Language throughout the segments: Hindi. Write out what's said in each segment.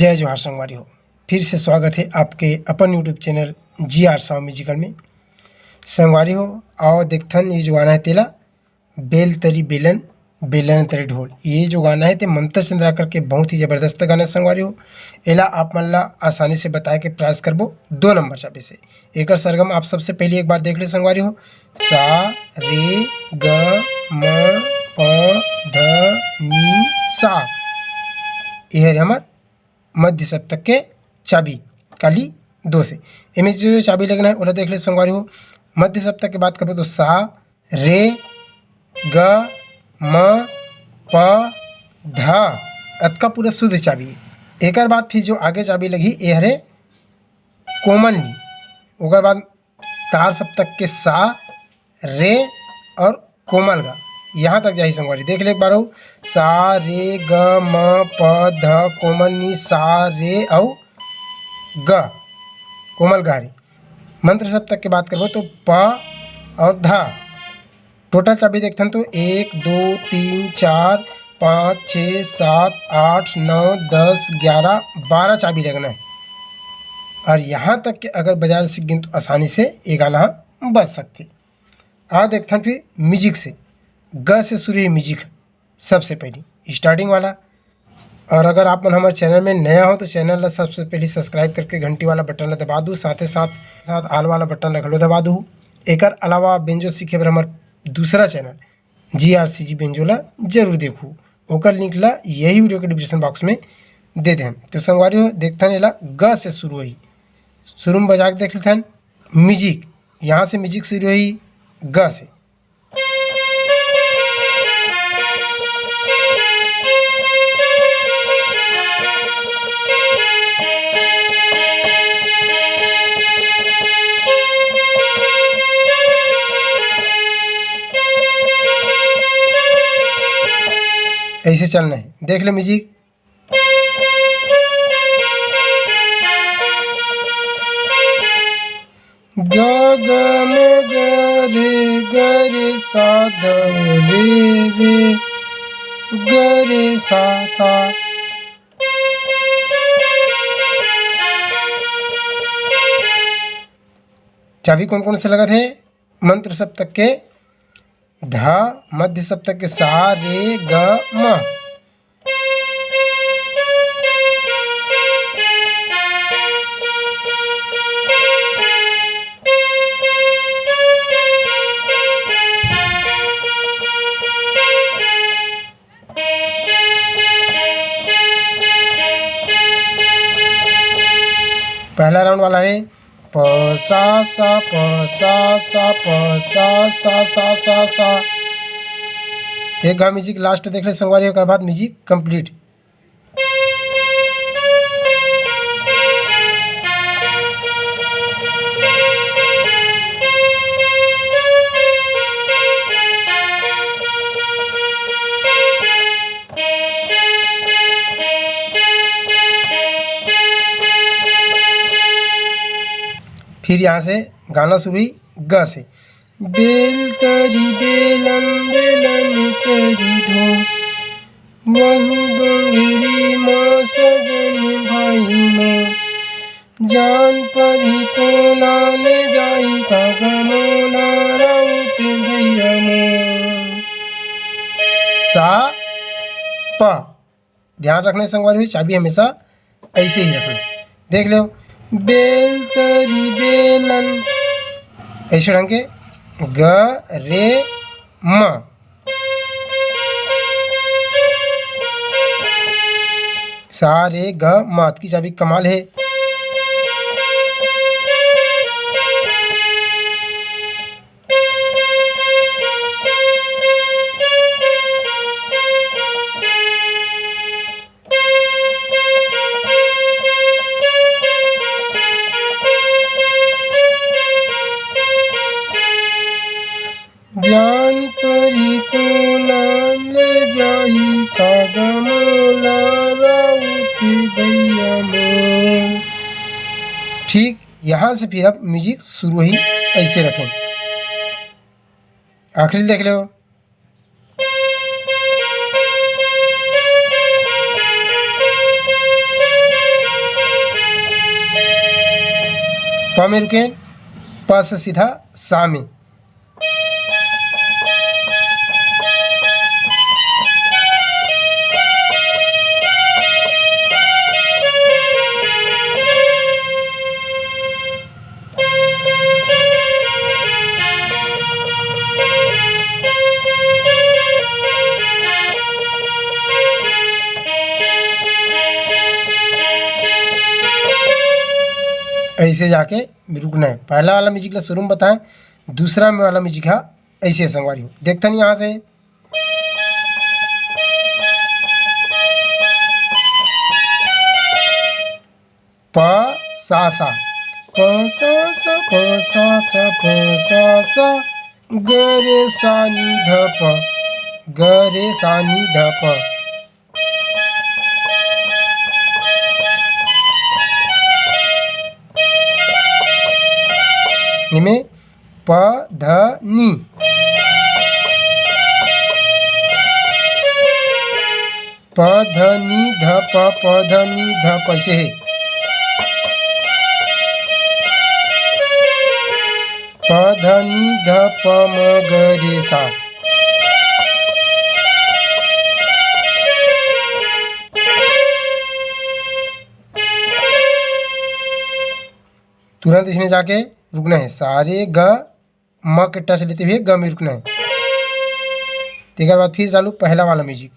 जय जोहार संगवारी हो। फिर से स्वागत है आपके अपन YouTube channel GR sound musical में। संगवारी हो आओ देखथन ये जो गाना है तेला बेल तरी बेलन बेलन तरी ढोल। ये जो गाना है ते ममता चंद्राकर के बहुत ही ज़बरदस्त गाना है संगवारी हो। एला आप मन ला आसानी से बताए के प्रयास करबो 2 नंबर चाबी से। एकर सरगम आप सबसे पहले एक बार देख ले संगवारी हो। सा रे ग म प ध नी सा। यह हमार मध्य सप्तक के चाबी काली 2 से। इमें जो चाबी लगना है वो देख ले संगवारी हो। मध्य सप्तक की बात करो तो सा रे ग म प ध अतका पूरा शुद्ध चाबी है। एक बाद फिर जो आगे चाबी लगी ये हरे कोमल नी। ओकर बाद तार सप्तक के सा रे और कोमल गा यहाँ तक जाही संगवारी देख ले एक बार हो। सा रे ग म प ध कोमल नी सा रे औ ग कोमल गा रे। मंत्र सप्तक की बात करो तो प और ध। टोटल चाबी देखथन तो 1 2 3 4 5 6 7 8 9 10 11 12 चाबी लगना है। और यहाँ तक कि अगर बाजार से गिन तो आसानी से ये गाना बच सकते। आ देखथन फिर म्यूजिक से ग से शुरू है म्यूजिक सबसे पहले स्टार्टिंग वाला। और अगर आप मन हमारे चैनल में नया हो तो चैनल ला सबसे पहले सब्सक्राइब करके घंटी वाला बटन ला दबा दूँ। साथ ही साथ आल वाला बटन ला घलो दबा दूँ। एकर अलावा बेंजो सीखे बर हमार दूसरा चैनल GRCG बेंजो ला जरूर देखूँ। ओकर लिंक ला यही वीडियो के डिस्क्रिप्शन बॉक्स में दे दें। तो संगवारी हो देखथन एला ग से शुरू हुई। शुरू में बजा के देख लेथन म्यूजिक। यहाँ से म्यूजिक शुरू हुई ग से। ऐसे चलना है देख ले म्यूजिक। ग ग म ग रे सा ध रे ग रे सा सा। चाबी कौन कौन से लगा थे? मंत्र सप्तक के ध, मध्य सप्तक के सा रे ग म। पहला राउंड वाला है प सा सा प सा सा प सा सा सा सा सा। एक गा म्यूजिक लास्ट देख ले संगवारी। एक बाद म्यूजिक कंप्लीट। फिर यहाँ से गाना शुरू हुई ग से। बेल तरी बेलन बेलन तरी ढोल वही डोंगरी माँ सजन भाई माँ जान पर ही तो लाने जाई का गमोला राउत भैया मों। सा प ध्यान रखने संगवारी हुई चाबी हमेशा ऐसे ही रखना। देख लो बेल तरी बेलन ऐसे ढंग के ग रे म। सा रे ग म की चाबी कमाल है। जान परी तो लाल जाई का गमोला राउत भैया मों। ठीक यहाँ से फिर अब म्यूजिक शुरू ही ऐसे रखें। आखिरी देख लो। प में रुके, प से सीधा सा में। ऐसे जाके रुकना है। पहला वाला म्यूजिक ला शुरू में बताएं, दूसरा में वाला म्यूजिक है ऐसे संगवारी हो। देखते नहीं यहाँ से प सा सा, प सा सा, प सा सा, प सा सा, ग रे सा नी ध प, ग रे सा नी ध प। इनमें प ध नी, प ध नी ध प ध नी ध प ऐसे है। प ध नी ध प म ग रे सा। तुरंत इसमें जाके रुकना है। सारे ग म के टच लेते हुए ग में रुकना है। एक बाद फिर चालू पहला वाला म्यूजिक।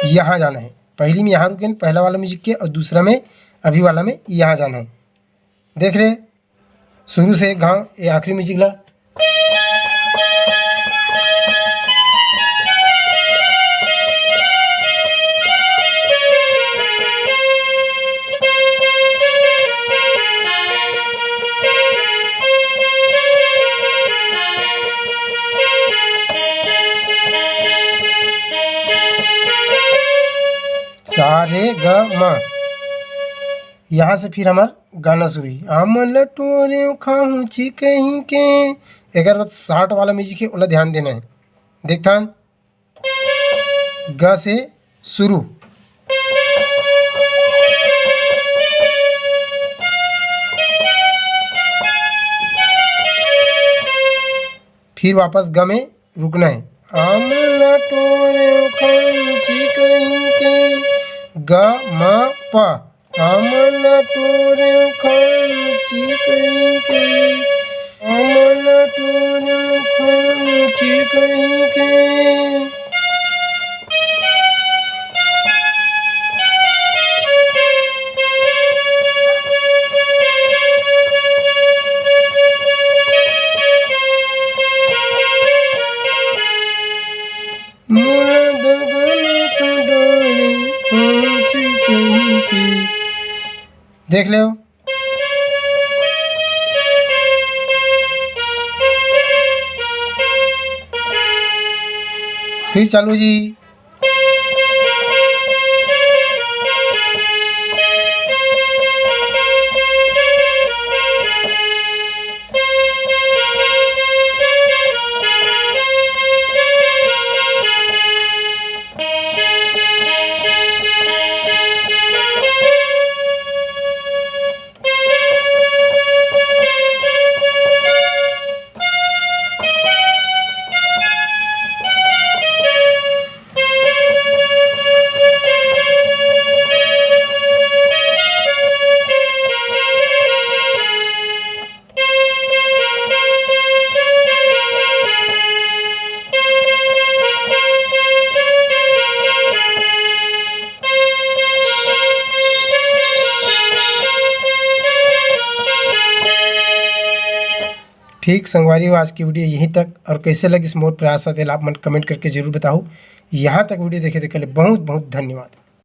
यहाँ जाना है। पहली में यहाँ रुके पहला वाला म्यूजिक के, और दूसरा में अभी वाला में यहाँ जाना है। देख रहे शुरू से गाँव ये आखिरी म्यूजिक ला। सा रे ग म। यहाँ से फिर हमार गाना शुरू ही। आम लटोरे खाऊं ची कहीं के। एक बार 60 वाला म्यूजिक है, ओला ध्यान देना है। देखता ग से शुरू, फिर वापस ग में रुकना है। आम लटोरे खाऊं ची कहीं के, ग म प। आम लटोरे खाऊं ची कहीं के, आम लटोरे खाऊं ची कहीं के। देख लो फिर चालू जी। ठीक संगवारी हो, आज की वीडियो यहीं तक। और कैसे लगी इस मोर प्रयास आप मन कमेंट करके जरूर बताओ। यहाँ तक वीडियो देखे के लिए बहुत बहुत धन्यवाद।